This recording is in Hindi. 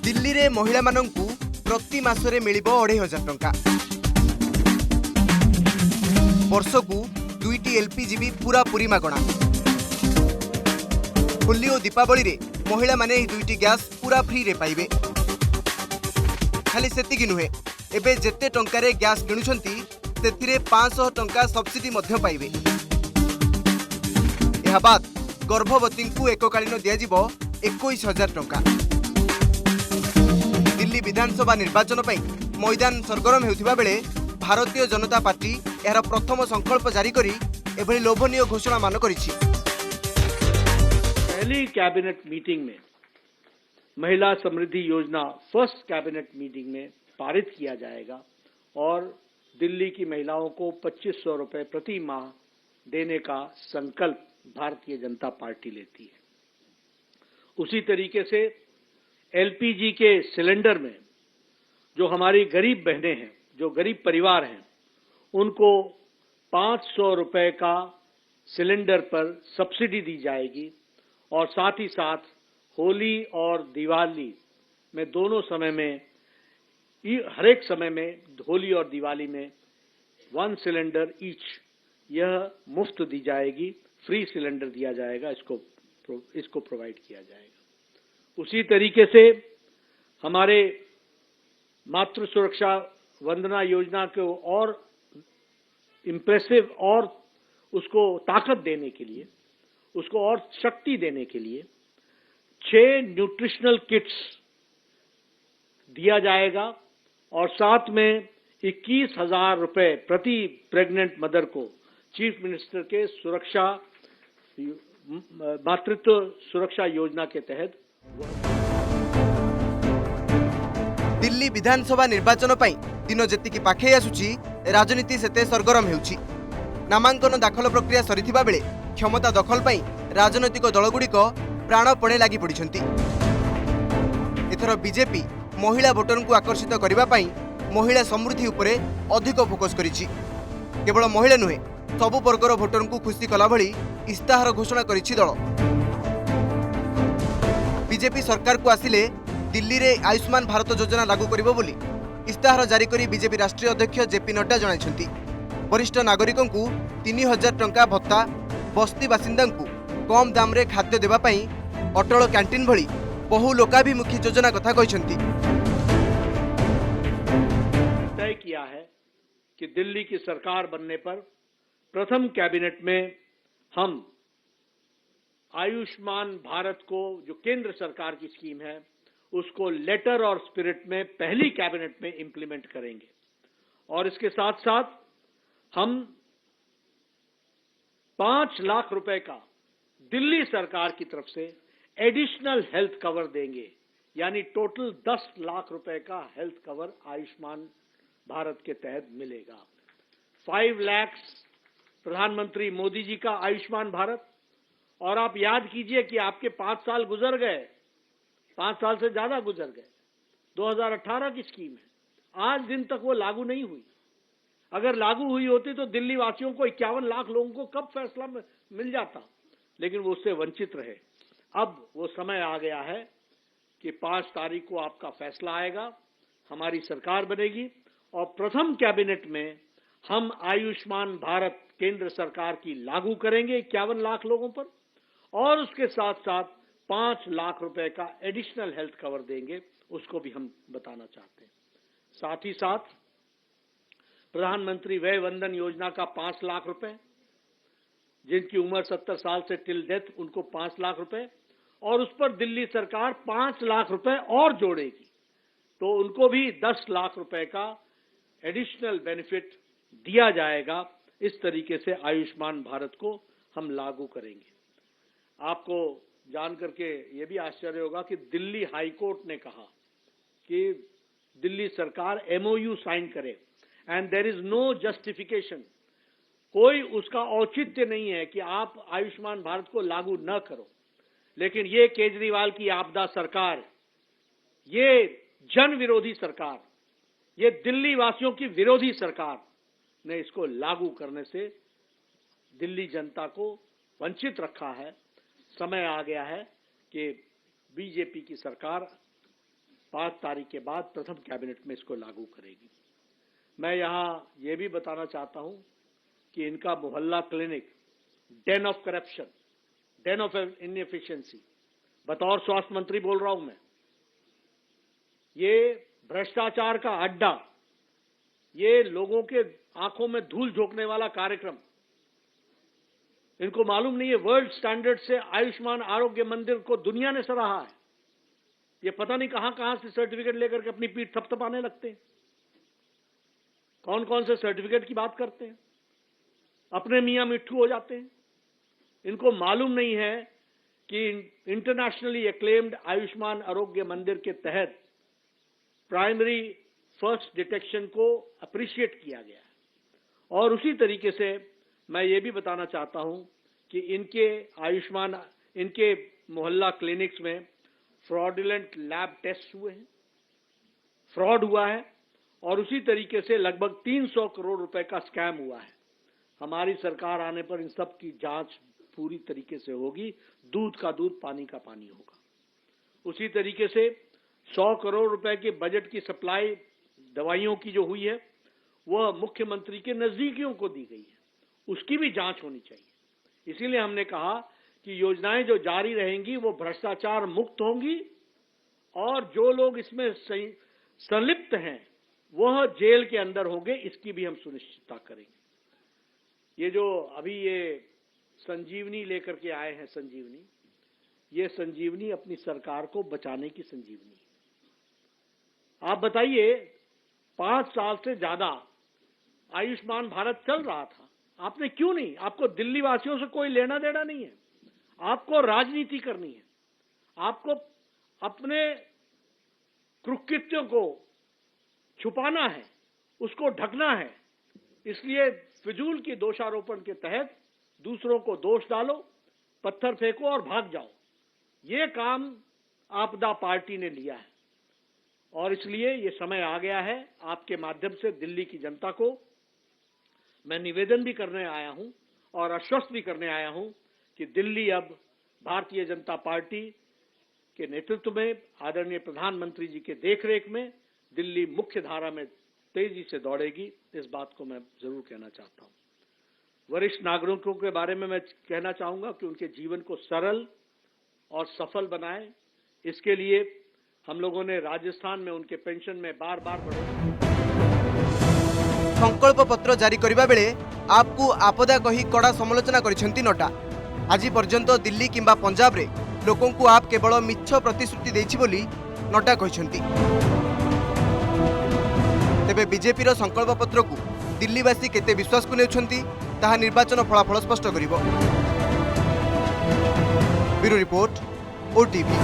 दिल्ली रे महिला मानंकु प्रति मासरे मिलिबो 2500 टंका। वर्षकु 2टी एलपीजी भी पूरा पूरी मागणा। होली और दीपावली रे महिला माने 2टी गैस पूरा फ्री रे पाइबे। खाली सेतिकी नुहे, एबे जेते टंका रे गैस किणुछंती सेथिरे 500 टंका सब्सिडी मध्य पाइबे। एहा बाद गर्भवती को एककालीन दियाजिबो 21,000 टंका। दिल्ली विधानसभा निर्वाचन पर मैदान सरगरम होउथिबा बेले भारतीय जनता पार्टी यार प्रथम संकल्प जारी करी एभली लोभनीय घोषणा मान करिछि। पहली कैबिनेट मीटिंग में महिला समृद्धि योजना फर्स्ट कैबिनेट मीटिंग में पारित किया जाएगा और दिल्ली की महिलाओं को 2500 रुपए प्रति माह देने का संकल्प भारतीय जनता पार्टी लेती है। उसी तरीके से एलपीजी के सिलेंडर में जो हमारी गरीब बहनें हैं, जो गरीब परिवार हैं, उनको 500 रुपए का सिलेंडर पर सब्सिडी दी जाएगी और साथ ही साथ होली और दिवाली में दोनों समय में, हर एक समय में, होली और दिवाली में 1 सिलेंडर ईच यह मुफ्त दी जाएगी, फ्री सिलेंडर दिया जाएगा, इसको प्रोवाइड किया जाएगा। उसी तरीके से हमारे मातृ सुरक्षा वंदना योजना को और इम्प्रेसिव और उसको ताकत देने के लिए, उसको और शक्ति देने के लिए 6 न्यूट्रिशनल किट्स दिया जाएगा और साथ में 21,000 रुपए प्रति प्रेग्नेंट मदर को चीफ मिनिस्टर के मातृत्व सुरक्षा योजना के तहत। दिल्ली विधानसभा निर्वाचन पई दिन जेतिकी पाखे आसुची राजनीति सेते सरगरम हेउची। नामांकन दाखल प्रक्रिया सरीथिबा बेले क्षमता दखल पई राजनैतिक दलगुड़िक प्राणपणे लागि पड़िछंती। एथर बीजेपी महिला भोटर को आकर्षित करबा पई महिला समृद्धि उपरे अधिक फोकस करिछि। केवल महिला नुहे, सबु वर्गर भोटर को खुशी कला भली इस्ताहार घोषणा करिछि दल। बीजेपी सरकार को आसिले दिल्ली रे आयुष्मान भारत योजना लागू करिबो बोली इस्ताहार जारी करी बीजेपी राष्ट्रीय अध्यक्ष जेपी नड्डा जणाइछंती। वरिष्ठ नागरिकों को 3000 टंका भत्ता, बस्ती बासिंदा को कम दाम रे खाद्य देबा पई अटल कैंटीन भली बहु लोकाभिमुखी योजना कथा कहिछंती। तय किया है कि दिल्ली की सरकार बनने पर प्रथम कैबिनेट में हम आयुष्मान भारत को, जो केंद्र सरकार की स्कीम है, उसको लेटर और स्पिरिट में पहली कैबिनेट में इंप्लीमेंट करेंगे और इसके साथ साथ हम 5 लाख रुपए का दिल्ली सरकार की तरफ से एडिशनल हेल्थ कवर देंगे, यानी टोटल 10 लाख रुपए का हेल्थ कवर आयुष्मान भारत के तहत मिलेगा। 5 लाख प्रधानमंत्री मोदी जी का आयुष्मान भारत, और आप याद कीजिए कि आपके 5 साल गुजर गए, 5 साल से ज्यादा गुजर गए। 2018 की स्कीम है, आज दिन तक वो लागू नहीं हुई। अगर लागू हुई होती तो दिल्ली वासियों को 51 लाख लोगों को कब फैसला मिल जाता, लेकिन वो उससे वंचित रहे। अब वो समय आ गया है कि 5 तारीख को आपका फैसला आएगा, हमारी सरकार बनेगी और प्रथम कैबिनेट में हम आयुष्मान भारत केंद्र सरकार की लागू करेंगे 51 लाख लोगों पर, और उसके साथ साथ 5 लाख रुपए का एडिशनल हेल्थ कवर देंगे, उसको भी हम बताना चाहते हैं। साथ ही साथ प्रधानमंत्री वय वंदन योजना का 5 लाख रुपए, जिनकी उम्र 70 साल से टिल डेथ, उनको 5 लाख रुपए, और उस पर दिल्ली सरकार 5 लाख रुपए और जोड़ेगी, तो उनको भी 10 लाख रुपए का एडिशनल बेनिफिट दिया जाएगा। इस तरीके से आयुष्मान भारत को हम लागू करेंगे। आपको जान करके ये भी आश्चर्य होगा कि दिल्ली हाई कोर्ट ने कहा कि दिल्ली सरकार MOU साइन करे and there is no justification, कोई उसका औचित्य नहीं है कि आप आयुष्मान भारत को लागू न करो। लेकिन ये केजरीवाल की आपदा सरकार, ये जन विरोधी सरकार, ये दिल्ली वासियों की विरोधी सरकार ने इसको लागू करने से दिल्ली जनता को वंचित रखा है। समय आ गया है कि बीजेपी की सरकार 5 तारीख के बाद प्रथम कैबिनेट में इसको लागू करेगी। मैं यहाँ ये भी बताना चाहता हूँ कि इनका मोहल्ला clinic Dane of corruption, Dane of inefficiency, बतौर स्वास्थ्य मंत्री बोल रहा हूं मैं, ये भ्रष्टाचार का अड्डा, ये लोगों के आंखों में धूल झोंकने वाला कार्यक्रम, इनको मालूम नहीं है वर्ल्ड स्टैंडर्ड से आयुष्मान आरोग्य मंदिर को दुनिया ने सराहा है। ये पता नहीं कहां कहां से सर्टिफिकेट लेकर के अपनी पीठ थपथपाने लगते हैं। कौन कौन से सर्टिफिकेट की बात करते हैं, अपने मियां मिट्ठू हो जाते हैं। इनको मालूम नहीं है कि इंटरनेशनली एक्लेम्ड आयुष्मान आरोग्य मंदिर के तहत प्राइमरी फर्स्ट डिटेक्शन को अप्रिशिएट किया गया है। और उसी तरीके से मैं ये भी बताना चाहता हूं कि इनके मोहल्ला क्लिनिक्स में फ्रॉडुलेंट लैब टेस्ट हुए हैं, फ्रॉड हुआ है, और उसी तरीके से लगभग 300 करोड़ रुपए का स्कैम हुआ है। हमारी सरकार आने पर इन सब की जांच पूरी तरीके से होगी, दूध का दूध पानी का पानी होगा। उसी तरीके से 100 करोड़ रुपए के बजट की सप्लाई दवाइयों की जो हुई है वह मुख्यमंत्री के नजदीकियों को दी गई है, उसकी भी जांच होनी चाहिए। इसीलिए हमने कहा कि योजनाएं जो जारी रहेंगी वो भ्रष्टाचार मुक्त होंगी और जो लोग इसमें संलिप्त हैं वह जेल के अंदर होंगे, इसकी भी हम सुनिश्चितता करेंगे। ये जो अभी ये संजीवनी लेकर के आए हैं, ये संजीवनी अपनी सरकार को बचाने की संजीवनी है। आप बताइए, 5 साल से ज्यादा आयुष्मान भारत चल रहा था, आपने क्यों नहीं? आपको दिल्ली वासियों से कोई लेना देना नहीं है, आपको राजनीति करनी है, आपको अपने कुकृत्यों को छुपाना है, उसको ढकना है। इसलिए फिजूल की दोषारोपण के तहत दूसरों को दोष डालो, पत्थर फेंको और भाग जाओ। ये काम आपदा पार्टी ने लिया है और इसलिए ये समय आ गया है। आपके माध्यम से दिल्ली की जनता को मैं निवेदन भी करने आया हूं और आश्वस्त भी करने आया हूं कि दिल्ली अब भारतीय जनता पार्टी के नेतृत्व में आदरणीय प्रधानमंत्री जी के देखरेख में दिल्ली मुख्य धारा में तेजी से दौड़ेगी। इस बात को मैं जरूर कहना चाहता हूं। वरिष्ठ नागरिकों के बारे में मैं कहना चाहूंगा कि उनके जीवन को सरल और सफल बनाएं। इसके लिए हम लोगों ने राजस्थान में उनके पेंशन में बार-बार बढ़ोतरी। संकल्प पत्र जारी करबा बेले आपको आपदा कही कड़ा समालोचना करिसेंती नड्डा। आज पर्यंत दिल्ली किंबा पंजाब रे लोकों को आप केवल मिछ प्रतिश्रुति देछि बोली नड्डा कहिसेंती। तेबे बीजेपी रो संकल्प पत्र को दिल्लीवासी केते विश्वास को नेउछंती ताहा निर्वाचन फलाफल स्पष्ट करिवो। Bureau report, OTV.